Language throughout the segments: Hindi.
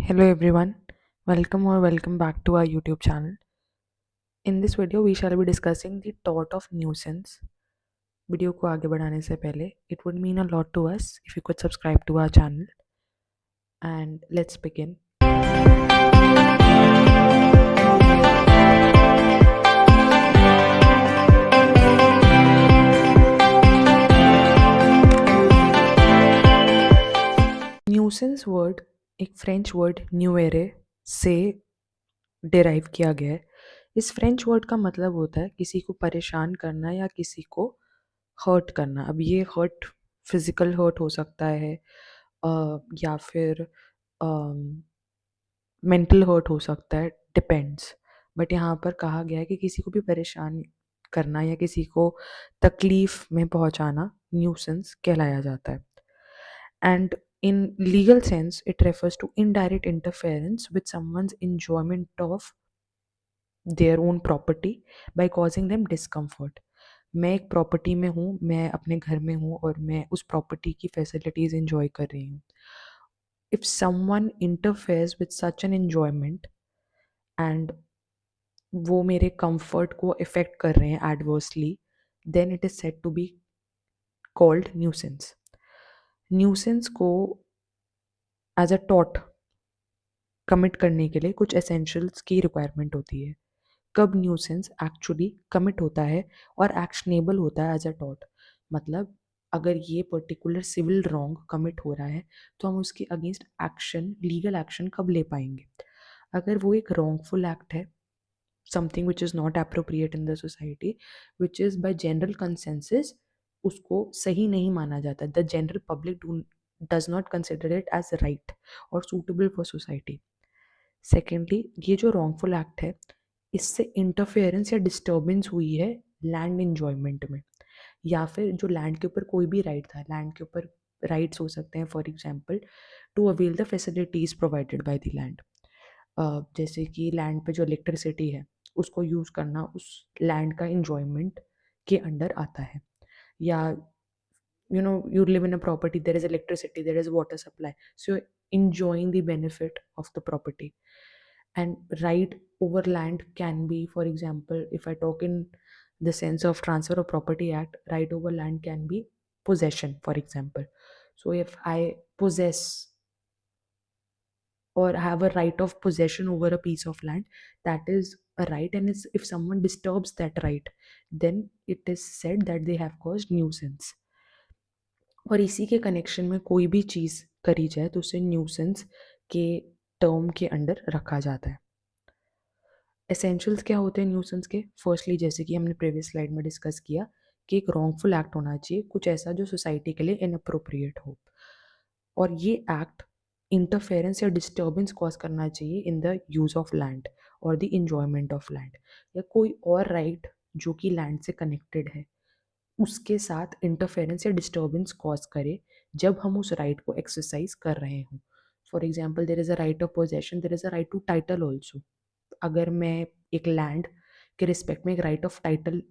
Hello everyone, welcome back to our YouTube channel. In this video we shall be discussing the tort of nuisance. Video को आगे बढ़ाने से पहले it would mean a lot to us if you could subscribe to our channel and let's begin. Nuisance word एक फ्रेंच वर्ड न्यूएरे से डिराइव किया गया है. इस फ्रेंच वर्ड का मतलब होता है किसी को परेशान करना या किसी को हर्ट करना. अब ये हर्ट फिजिकल हर्ट हो सकता है या फिर मेंटल हर्ट हो सकता है, डिपेंड्स. बट यहाँ पर कहा गया है कि किसी को भी परेशान करना या किसी को तकलीफ में पहुँचाना न्यूसेंस कहलाया जाता है. And in legal sense it refers to indirect interference with someone's enjoyment of their own property by causing them discomfort. मैं एक प्रॉपर्टी में हूँ, मैं अपने घर में हूँ और मैं उस प्रॉपर्टी की फैसिलिटीज़ enjoy कर रही हूँ. If someone interferes with such an enjoyment and वो मेरे comfort को affect कर रहे हैं adversely, then it is said to be called nuisance. Nuisance को as a tort कमिट करने के लिए कुछ एसेंशियल्स की रिक्वायरमेंट होती है. कब न्यूसेंस एक्चुअली कमिट होता है और एक्शनेबल होता है एज अ टॉर्ट, मतलब अगर ये पर्टिकुलर सिविल रॉन्ग कमिट हो रहा है तो हम उसके अगेंस्ट एक्शन, लीगल एक्शन कब ले पाएंगे. अगर वो एक रॉन्गफुल एक्ट है, something which is not appropriate in the society, which is by general consensus उसको सही नहीं माना जाता. The general public does not consider it as right और सूटेबल फॉर सोसाइटी. सेकेंडली, ये जो रॉन्गफुल एक्ट है इससे इंटरफेरेंस या डिस्टर्बेंस हुई है लैंड इंजॉयमेंट में, या फिर जो लैंड के ऊपर कोई भी राइट था. लैंड के ऊपर राइट्स हो सकते हैं for example to avail the facilities provided by the land. जैसे कि लैंड पे जो इलेक्ट्रिसिटी है उसको यूज़ करना उस लैंड का इंजॉयमेंट के अंडर आता है. या you live in a property, there is electricity, there is water supply, so you're enjoying the benefit of the property. And right over land can be, for example, if I talk in the sense of transfer of property act, right over land can be possession, for example. So if I possess or have a right of possession over a piece of land, that is a right, and if someone disturbs that right, then it is said that they have caused nuisance. और इसी के कनेक्शन में कोई भी चीज़ करी जाए तो उसे न्यूसेंस के टर्म के अंडर रखा जाता है. एसेंशियल्स क्या होते हैं न्यूसेंस के? फर्स्टली, जैसे कि हमने प्रीवियस स्लाइड में डिस्कस किया कि एक रॉन्गफुल एक्ट होना चाहिए, कुछ ऐसा जो सोसाइटी के लिए इनअप्रोप्रिएट हो, और ये एक्ट इंटरफेरेंस या डिस्टर्बेंस कॉज करना चाहिए in the use of land और द इंजॉयमेंट ऑफ लैंड, या कोई और राइट जो कि लैंड से कनेक्टेड है उसके साथ इंटरफेरेंस या डिस्टर्बेंस कॉज करे जब हम उस राइट को एक्सरसाइज कर रहे हों. For example, there is a right of possession, there is a right to title also. अगर मैं एक लैंड के रिस्पेक्ट में एक राइट ऑफ टाइटल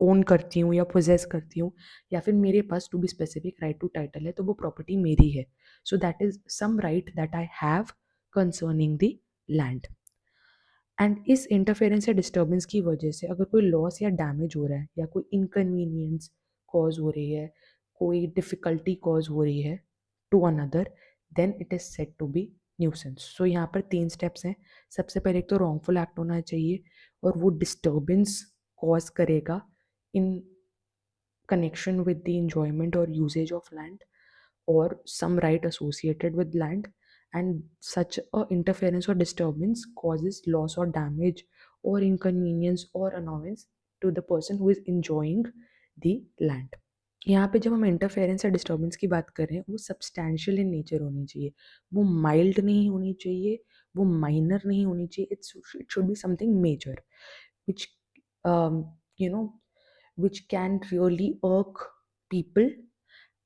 ओन करती हूँ या पोजेस करती हूँ, या फिर मेरे पास to be specific right to title है, तो वो प्रॉपर्टी मेरी है. So that is some right that I have concerning the land. And इस इंटरफेरेंस या डिस्टर्बेंस की वजह से अगर कोई लॉस या डैमेज हो रहा है या कोई इनकन्वीनियंस कॉज हो रही है, कोई डिफ़िकल्टी कॉज हो रही है to another, then it is said to be nuisance. So यहाँ पर 3 स्टेप्स हैं. सबसे पहले एक तो रॉन्गफुल एक्ट होना चाहिए और वो डिस्टर्बेंस कॉज करेगा इन connection with the enjoyment or usage of land or some right associated with land, and such a interference or disturbance causes loss or damage or inconvenience or annoyance to the person who is enjoying the land. यहाँ पे जब हम इंटरफेरेंस या डिस्टर्बेंस की बात कर रहे हैं, वो सब्सटैंशियल इन नेचर होनी चाहिए, वो माइल्ड नहीं होनी चाहिए, वो माइनर नहीं होनी चाहिए. It should be something major which you know which can really irk people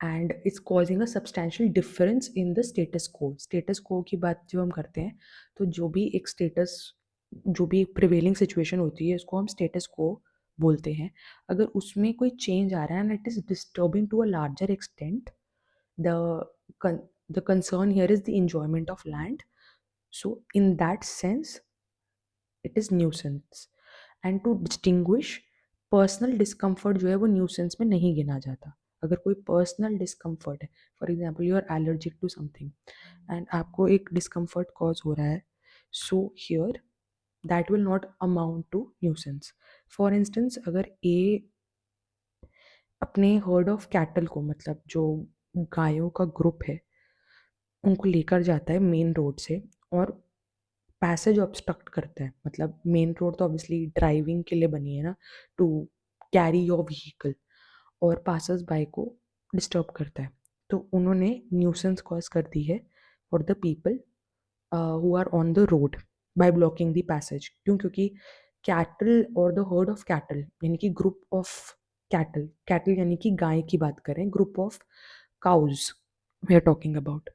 and is causing a substantial difference in the status quo. Status quo की बात जब हम करते हैं तो जो भी एक स्टेटस, जो भी एक प्रिवेलिंग सिचुएशन होती है उसको हम स्टेटस quo बोलते हैं. अगर उसमें कोई चेंज आ रहा है and it is disturbing to a larger extent the the concern here is the enjoyment of land. So in that sense, it is nuisance. And to distinguish, personal discomfort जो है वो न्यूसेंस में नहीं गिना जाता. अगर कोई पर्सनल डिस्कम्फर्ट है, for example you are allergic to something and आपको एक डिस्कम्फर्ट कॉज हो रहा है, so here that will not amount to nuisance. For instance, अगर ए अपने हर्ड ऑफ कैटल को, मतलब जो गायों का ग्रुप है, उनको लेकर जाता है मेन रोड से और पैसेज ऑब्स्ट्रक्ट करता है. मतलब मेन रोड तो ऑब्वियसली ड्राइविंग के लिए बनी है ना, टू कैरी योर व्हीकल, और पासर्स बाय को डिस्टर्ब करता है. तो उन्होंने न्यूसेंस कॉज कर दी है for the people who are on the road by blocking the passage. क्यों? क्योंकि कैटल और द हर्ड ऑफ कैटल यानी कि ग्रुप ऑफ कैटल, कैटल यानी कि गाय की बात करें, group of cows we are talking about,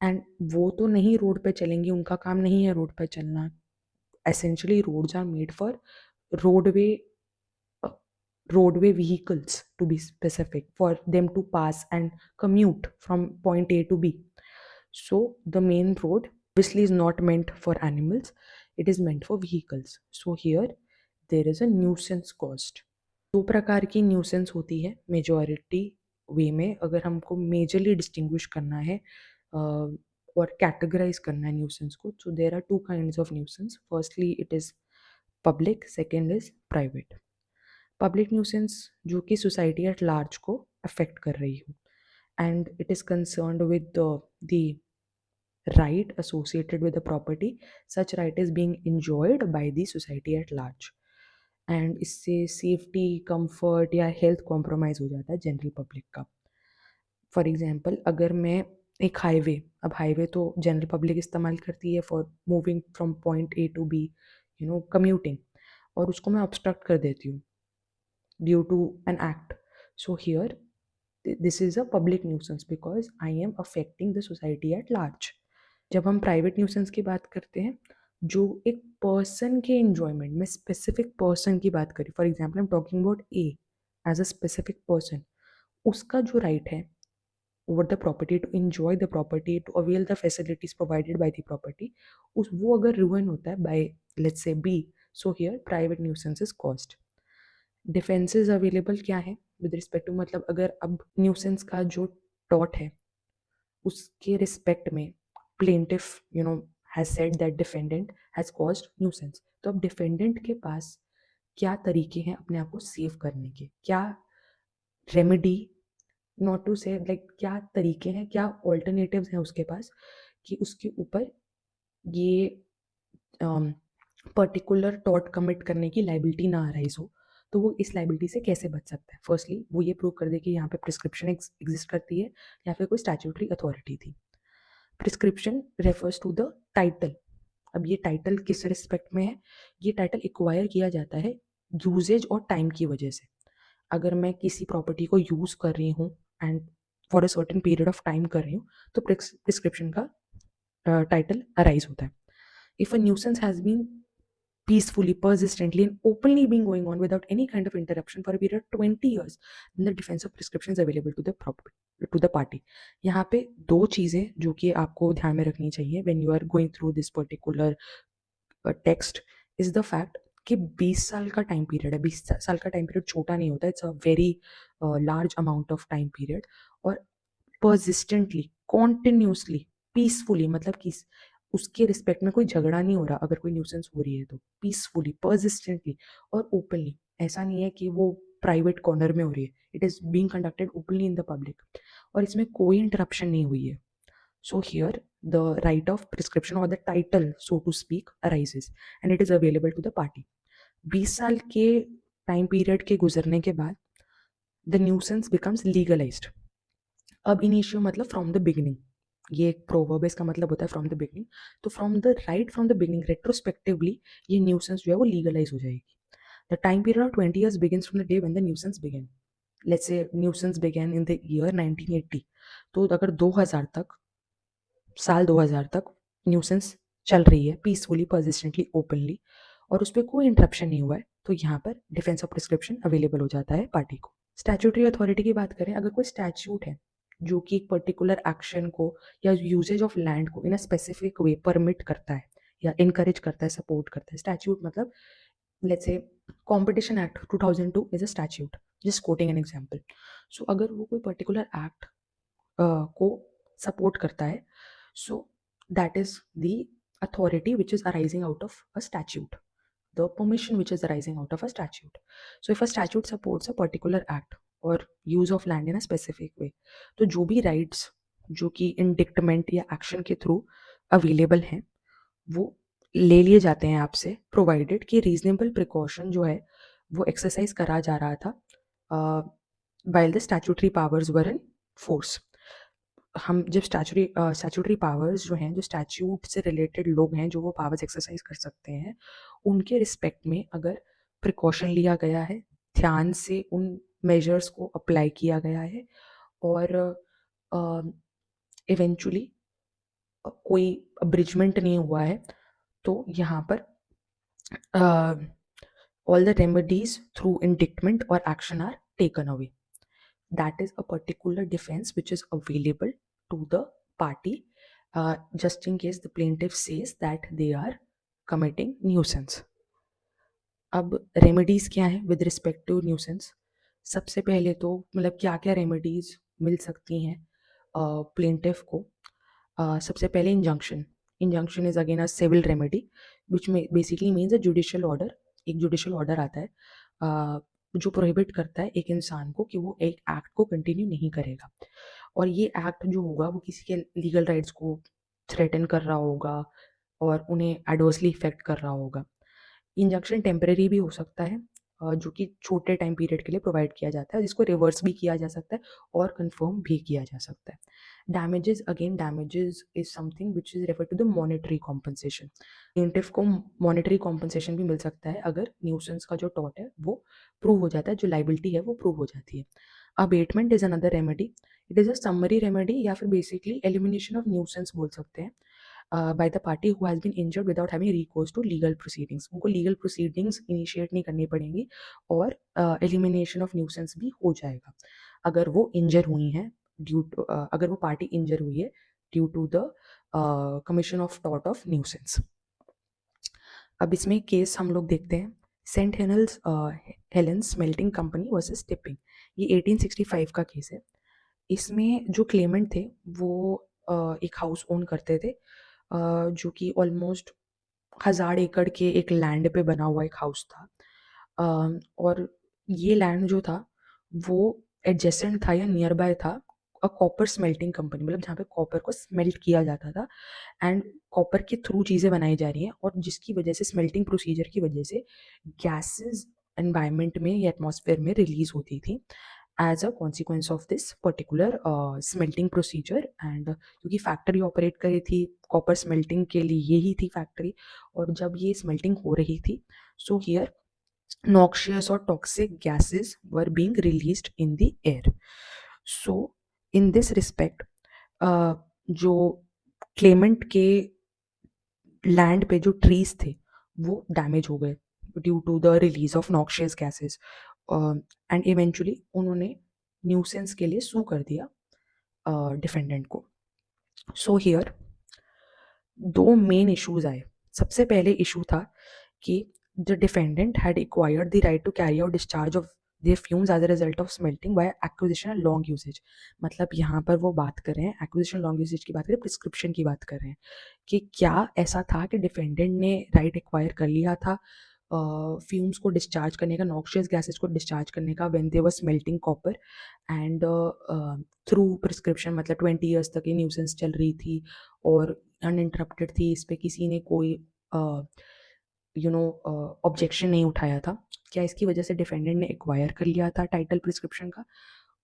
and वो तो नहीं रोड पे चलेंगी, उनका काम नहीं है रोड पे चलना. Essentially roads are made for roadway roadway vehicles, to be specific, for them to pass and commute from point A to B. So the main road obviously is not meant for animals, it is meant for vehicles. So here there is a nuisance caused. दो प्रकार की न्यूसेंस होती है मेजॉरिटी वे में. अगर हमको मेजरली डिस्टिंग्विश करना है और कैटेगराइज करना है न्यूसेंस को, so there are two kinds of nuisance. Firstly it is public, second is private. Public nuisance जो कि सोसाइटी एट लार्ज को अफेक्ट कर रही हो, and it is concerned with the right associated with the property. Such right is being enjoyed by the society at large, and इससे सेफ्टी, कंफर्ट या हेल्थ कॉम्प्रोमाइज़ हो जाता है जनरल पब्लिक का. फॉर एग्जांपल, अगर मैं एक हाईवे, अब हाईवे तो जनरल पब्लिक इस्तेमाल करती है for moving from point A to B, you know, commuting, और उसको मैं ऑब्स्ट्रक्ट कर देती हूँ due to an act. So here this is a public nuisance because I am affecting the society at large. जब हम प्राइवेट न्यूसेंस की बात करते हैं, जो एक पर्सन के एंजॉयमेंट में, स्पेसिफिक पर्सन की बात करें, for example I am talking about a as a specific person, उसका जो राइट है over the property, to enjoy the property, to avail the facilities provided by the property, उस वो अगर रुइन होता है by let's say B, so here private nuisance is caused. Defences available क्या है विद रिस्पेक्ट टू, मतलब अगर अब न्यूसेंस का जो टॉट है उसके रिस्पेक्ट में plaintiff you know has said that defendant has caused nuisance, तो अब डिफेंडेंट के पास क्या तरीके हैं अपने आप को सेव करने के, क्या रेमेडी, नॉट टू से लाइक क्या तरीके हैं, क्या ऑल्टरनेटिव्स हैं उसके पास कि उसके ऊपर ये पर्टिकुलर टॉट कमिट करने की लाइबिलिटी ना अराइज हो. तो वो इस लाइबिलिटी से कैसे बच सकता है? फर्स्टली वो ये प्रूव कर दे कि यहाँ पे प्रिस्क्रिप्शन एग्जिस्ट करती है या फिर कोई स्टैट्यूटरी अथॉरिटी थी. Prescription refers to the title. अब ये टाइटल किस रिस्पेक्ट में है? ये टाइटल एक्वायर किया जाता है यूजेज और टाइम की वजह से. अगर मैं किसी प्रॉपर्टी को यूज कर रही हूँ and for a certain period of time कर रही हूँ, तो प्रिस्क्रिप्शन का टाइटल अराइज होता है. If a nuisance has been peacefully, persistently, and openly being going on without any kind of interruption for a period of 20 years, then the defense of prescription is available to the party. यहाँ पे दो चीज़ें जो कि आपको ध्यान में रखनी चाहिए when you are going through this particular text is the fact कि 20 साल का टाइम पीरियड है. 20 साल का टाइम पीरियड छोटा नहीं होता, it's a very large amount of time period. और पर्सिस्टेंटली, कॉन्टिन्यूसली, पीसफुली, मतलब कि उसके रिस्पेक्ट में कोई झगड़ा नहीं हो रहा अगर कोई न्यूसेंस हो रही है तो, पीसफुली, पर्सिस्टेंटली और ओपनली. ऐसा नहीं है कि वो प्राइवेट कॉर्नर में हो रही है, it is being conducted openly in the public और इसमें कोई इंटरप्शन नहीं हुई है. So here the right of prescription और the title so to speak arises and it is available to the party. 20 साल के टाइम पीरियड के गुजरने के बाद द न्यूसेंस बिकम्स लीगलाइज्ड. अब इनिशियो मतलब फ्रॉम द बिगिनिंग, ये एक प्रोवर्ब है, इसका मतलब होता है फ्रॉम द बिगिनिंग. तो फ्रॉम द बिगिनिंग रेट्रोस्पेक्टिवली ये न्यूसेंस जो है वो लीगलाइज हो जाएगी. The time period of 20 years begins from the day when the nuisance began. Let's say nuisance began in the year 1980. तो अगर 2000 तक, साल 2000 तक न्यूसेंस चल रही है पीसफुली, परसिस्टेंटली, ओपनली और उस पर कोई इंटरप्शन नहीं हुआ है, तो यहाँ पर डिफेंस ऑफ प्रिस्क्रिप्शन अवेलेबल हो जाता है पार्टी को. स्टैट्यूटरी अथॉरिटी की बात करें, अगर कोई स्टैट्यूट है जो कि एक पर्टिकुलर एक्शन को या यूजेज ऑफ लैंड को इन अ स्पेसिफिक वे परमिट करता है या इनकरेज करता है, सपोर्ट करता है। स्टैच्यूट मतलब let's say competition act 2002 is a statute, just quoting an example. So अगर वो कोई पर्टिकुलर एक्ट को सपोर्ट करता है, so that is the authority which is arising out of a statute, the permission which is arising out of a statute. So if a statute supports a particular act or use of land in a specific way, तो जो भी rights जो कि इंडिक्टमेंट या एक्शन के थ्रू अवेलेबल हैं वो ले लिए जाते हैं आपसे, प्रोवाइडेड कि रीजनेबल प्रिकॉशन जो है वो एक्सरसाइज करा जा रहा था while the statutory powers were in force. हम जब स्टैचूटरी पावर्स जो हैं, जो स्टैच्यूट से रिलेटेड लोग हैं जो वो पावर्स एक्सरसाइज कर सकते हैं, उनके रिस्पेक्ट में अगर प्रिकॉशन लिया गया है, ध्यान से उन मेजर्स को अप्लाई किया गया है और इवेंचुअली कोई अब्रिजमेंट नहीं हुआ है, तो यहाँ पर all the remedies through indictment और action are taken away. That is a particular defense which is available to the party just in case the plaintiff says that they are committing nuisance. अब रेमेडीज क्या है विद रिस्पेक्ट टू न्यूसेंस? सबसे पहले तो मतलब क्या क्या रेमेडीज मिल सकती हैं प्लेंटिफ को? सबसे पहले injunction. Injunction is again a civil remedy which basically means a judicial order. एक जुडिशियल ऑर्डर आता है जो प्रोहिबिट करता है एक इंसान को कि वो एक एक्ट को कंटिन्यू नहीं करेगा, और ये एक्ट जो होगा वो किसी के लीगल राइट्स को थ्रेटन कर रहा होगा और उन्हें एडवर्सली इफेक्ट कर रहा होगा. इंजंक्शन टेम्परेरी भी हो सकता है जो कि छोटे टाइम पीरियड के लिए प्रोवाइड किया जाता है, जिसको रिवर्स भी किया जा सकता है और कंफर्म भी किया जा सकता है. Damages, again damages is something which is refer to the monetary compensation. Plaintiff को मॉनेटरी कॉम्पनसेशन भी मिल सकता है अगर न्यूसेंस का जो टॉट है वो प्रूव हो जाता है, जो लाइबिलिटी है वो प्रूव हो जाती है. Abatement is another remedy. It is a summary remedy या फिर बेसिकली एलिमिनेशन ऑफ न्यूसेंस बोल सकते हैं by the party who has been injured without having recourse to legal proceedings. उनको legal proceedings initiate नहीं करनी पड़ेंगी और elimination of nuisance भी हो जाएगा अगर वो injure हुई हैं due to अगर वो party injure हुई है due to the commission of tort of nuisance. अब इसमें केस हम लोग देखते हैं, Saint Helens Smelting Company versus Tipping. ये 1865 का केस है. इसमें जो क्लेमेंट थे वो एक हाउस ओन करते थे जो कि ऑलमोस्ट 1000 एकड़ के एक लैंड पे बना हुआ एक हाउस था. और ये लैंड जो था वो एडजेसेंट था या नियर बाय था अ कॉपर स्मेल्टिंग कंपनी, मतलब जहाँ पे कॉपर को स्मेल्ट किया जाता था एंड कॉपर के थ्रू चीज़ें बनाई जा रही हैं, और जिसकी वजह से स्मेल्टिंग प्रोसीजर की वजह से गैसेस एनवायरनमेंट में या एटमॉस्फेयर में रिलीज होती थी as a consequence of this particular smelting procedure. And क्योंकि फैक्ट्री ऑपरेट करी थी कॉपर स्मेल्टिंग के लिए ही थी फैक्ट्री, और जब ये स्मेल्टिंग हो रही थी so here noxious or toxic gases were being released in the air. So in this respect जो क्लेमेंट के लैंड पे जो ट्रीज थे वो डैमेज हो गए due to the release of noxious gases and eventually उन्होंने न्यूसेंस के लिए सू कर दिया डिफेंडेंट को. सो हियर दो मेन इश्यूज आए. सबसे पहले इशू था कि the defendant had acquired the right to carry out discharge of their fumes as a result of smelting by acquisition and long usage. मतलब यहाँ पर वो बात कर रहे हैं acquisition long usage की बात कर रहे हैं, प्रिस्क्रिप्शन की बात कर रहे हैं कि क्या ऐसा था कि डिफेंडेंट ने राइट एक्वायर कर लिया था फ्यूम्स को डिस्चार्ज करने का, नॉक्शियस गैसेस को डिस्चार्ज करने का when they were smelting copper and through prescription, मतलब 20 ईयर्स तक ये न्यूसेंस चल रही थी और अनइंटरप्टेड थी, इस पर किसी ने कोई ऑब्जेक्शन नहीं उठाया था. क्या इसकी वजह से डिफेंडेंट ने एक्वायर कर लिया था टाइटल प्रिस्क्रिप्शन का?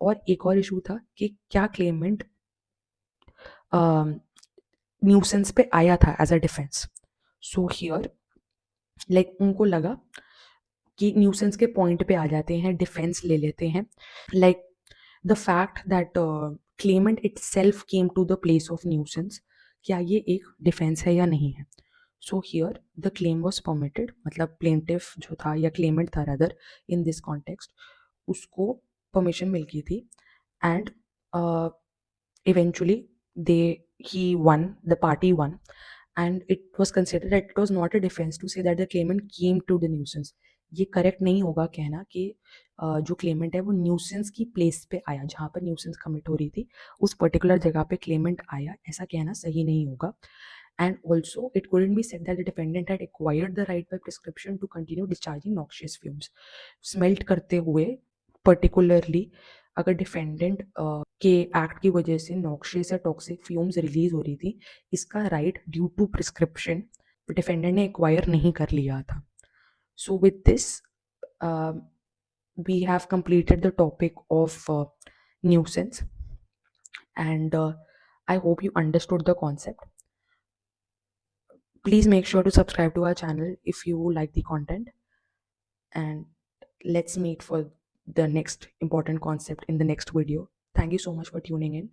और एक और इशू था कि क्या क्लेमेंट न्यूसेंस पे आया था as a defence. So here like उनको लगा कि न्यूसेंस के पॉइंट पे आ जाते हैं, डिफेंस ले लेते हैं, like the fact that claimant itself came to the place of nuisance, क्या ये एक डिफेंस है या नहीं है. So here the claim was permitted, मतलब प्लेंटिफ जो था या क्लेमेंट था रादर इन दिस कॉन्टेक्स्ट, उसको परमिशन मिल गई थी and Eventually, he won, the party won, and it was considered that it was not a defense to say that the claimant came to the nuisance. ये करेक्ट नहीं होगा कहना कि जो क्लेमेंट है वो न्यूसेंस की प्लेस पे आया, जहाँ पर न्यूसेंस कमिट हो रही थी उस पर्टिकुलर जगह पे क्लेमेंट आया, ऐसा कहना सही नहीं होगा. And also, it couldn't be said that the defendant had acquired the right by prescription to continue discharging noxious fumes. Smelt करते हुए particularly अगर डिफेंडेंट के एक्ट की वजह से नॉक्शियस या टॉक्सिक फ्यूम्स रिलीज हो रही थी, इसका right due to prescription defendant ने एक्वायर नहीं कर लिया था. So with this we have completed the topic of nuisance, and I hope you understood the concept. Please make sure to subscribe to our channel if you like the content, and let's meet for the next important concept in the next video. Thank you so much for tuning in.